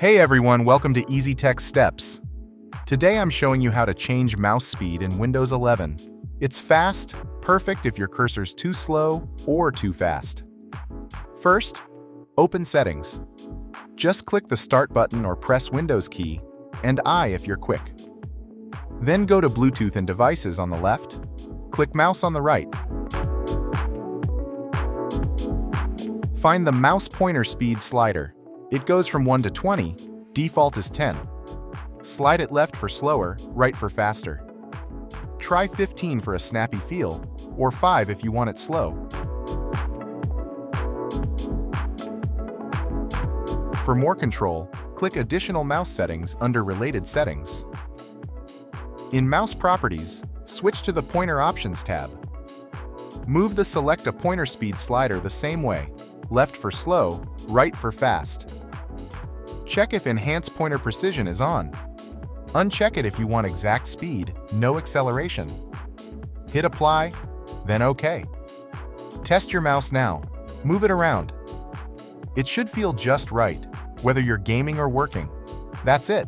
Hey everyone, welcome to Easy Tech Steps. Today I'm showing you how to change mouse speed in Windows 11. It's fast, perfect if your cursor's too slow or too fast. First, open Settings. Just click the Start button or press Windows key, and I if you're quick. Then go to Bluetooth and Devices on the left, click Mouse on the right. Find the mouse pointer speed slider. It goes from 1 to 20, default is 10. Slide it left for slower, right for faster. Try 15 for a snappy feel, or 5 if you want it slow. For more control, click Additional Mouse Settings under Related Settings. In Mouse Properties, switch to the Pointer Options tab. Move the Select a Pointer Speed slider the same way, left for slow, right for fast. Check if Enhance Pointer Precision is on. Uncheck it if you want exact speed, no acceleration. Hit Apply, then OK. Test your mouse now. Move it around. It should feel just right, whether you're gaming or working. That's it.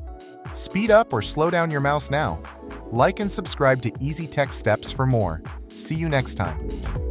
Speed up or slow down your mouse now. Like and subscribe to Easy Tech Steps for more. See you next time.